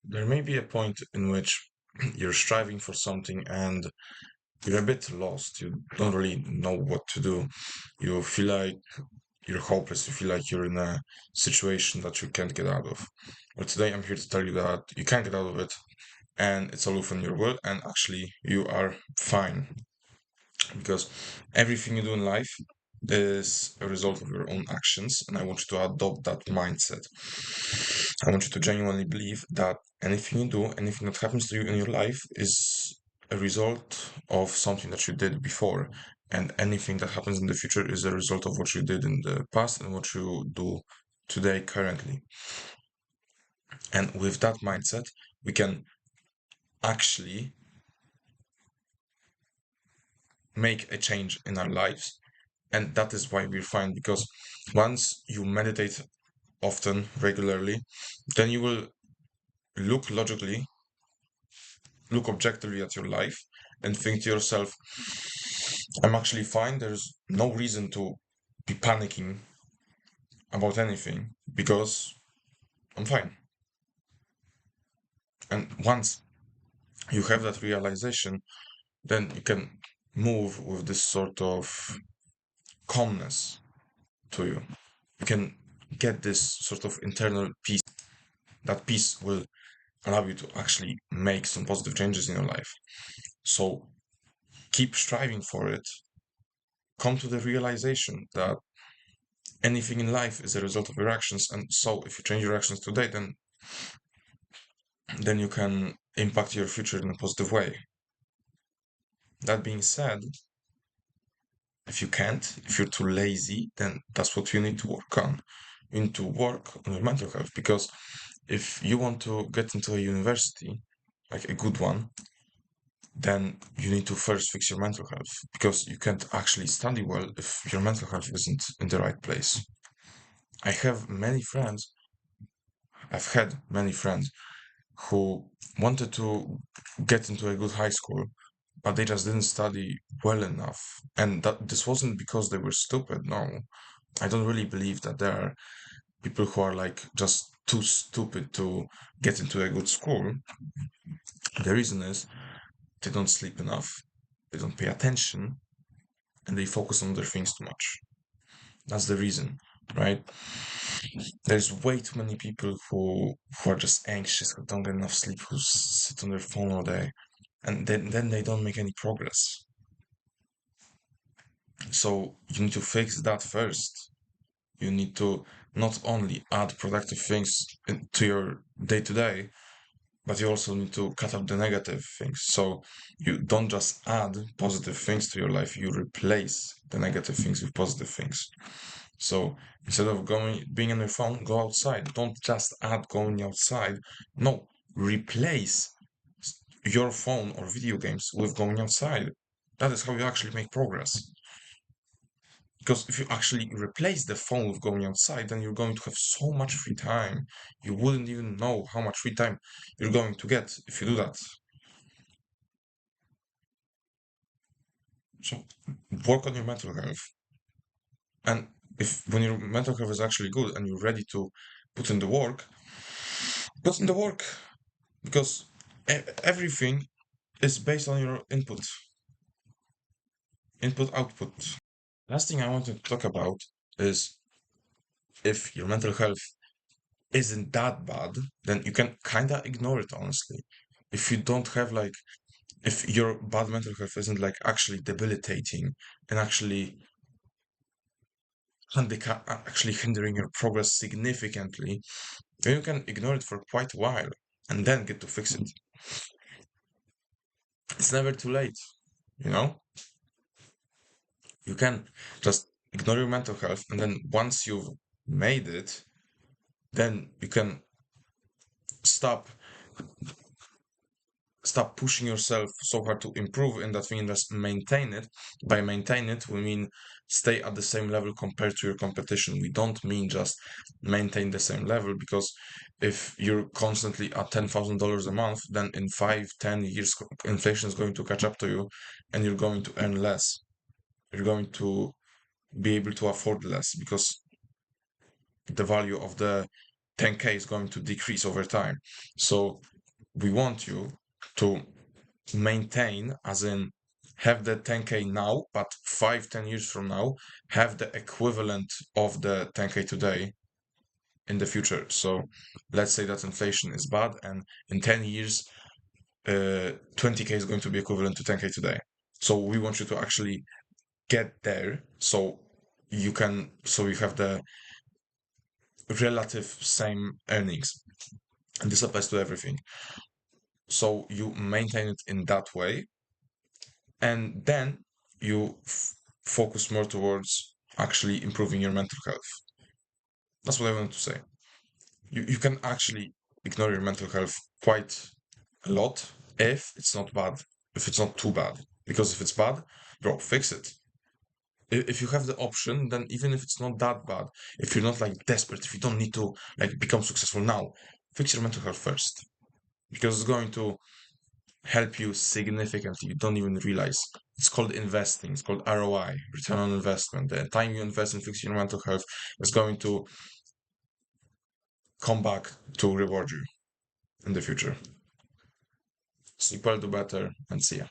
There may be a point in which you're striving for something and you're a bit lost. You don't really know what to do. You feel like you're hopeless. You feel like you're in a situation that you can't get out of. But today I'm here to tell you that you can get out of it and it's all within your will, and actually you are fine, because everything you do in life is a result of your own actions, and I want you to adopt that mindset. I want you to genuinely believe that anything you do, anything that happens to you in your life is a result of something that you did before, and anything that happens in the future is a result of what you did in the past and what you do today currently. And with that mindset, we can actually make a change in our lives. And that is why we're fine, because once you meditate often, regularly, then you will look logically, look objectively at your life and think to yourself, I'm actually fine. There's no reason to be panicking about anything because I'm fine. And once you have that realization, then you can move with this sort of calmness to you. You can get this sort of internal peace. That peace will allow you to actually make some positive changes in your life. So keep striving for it. Come to the realization that anything in life is a result of your actions. And so if you change your actions today, then you can impact your future in a positive way. That being said, if you can't, if you're too lazy, then that's what you need to work on. You need to work on your mental health, because if you want to get into a university, like a good one, then you need to first fix your mental health, because you can't actually study well if your mental health isn't in the right place. I have many friends, I've had many friends who wanted to get into a good high school, but they just didn't study well enough. And that this wasn't because they were stupid. No, I don't really believe that there are people who are like just too stupid to get into a good school. The reason is they don't sleep enough, they don't pay attention, and they focus on other things too much. That's the reason, right? There's way too many people who are just anxious, who don't get enough sleep, who sit on their phone all day, and then they don't make any progress. So you need to fix that first. You need to not only add productive things to your day to day, but you also need to cut out the negative things. So you don't just add positive things to your life, you replace the negative things with positive things. So instead of being on your phone, go outside. Don't just add going outside. No, replace your phone or video games with going outside. That is how you actually make progress. Because if you actually replace the phone with going outside, then you're going to have so much free time. You wouldn't even know how much free time you're going to get if you do that. So work on your mental health. And if when your mental health is actually good and you're ready to put in the work, put in the work. Because everything is based on your input output. Last thing I want to talk about is, if your mental health isn't that bad, then you can kind of ignore it, honestly. If you don't have like, if your bad mental health isn't like actually debilitating and actually hindering your progress significantly, then you can ignore it for quite a while and then get to fix it. It's never too late, you know? You can just ignore your mental health, and then once you've made it, then you can stop stop pushing yourself so hard to improve in that thing and just maintain it. By maintain it, we mean stay at the same level compared to your competition. We don't mean just maintain the same level, because if you're constantly at $10,000 a month, then in 5, 10 years, inflation is going to catch up to you and you're going to earn less. You're going to be able to afford less, because the value of the 10K is going to decrease over time. So we want you to maintain, as in have the 10K now, but 5-10 years from now, have the equivalent of the 10K today in the future. So let's say that inflation is bad, and in 10 years, 20K is going to be equivalent to 10K today. So we want you to actually get there, so you have the relative same earnings. And this applies to everything. So you maintain it in that way, and then you focus more towards actually improving your mental health. That's what I wanted to say. You can actually ignore your mental health quite a lot if it's not bad, if it's not too bad. Because if it's bad, bro, fix it. If you have the option, then even if it's not that bad, if you're not like desperate, if you don't need to like become successful now, fix your mental health first. Because it's going to help you significantly. You don't even realize. It's called investing. It's called ROI, return on investment. The time you invest in fixing your mental health is going to come back to reward you in the future. Sleep well, do better, and see ya.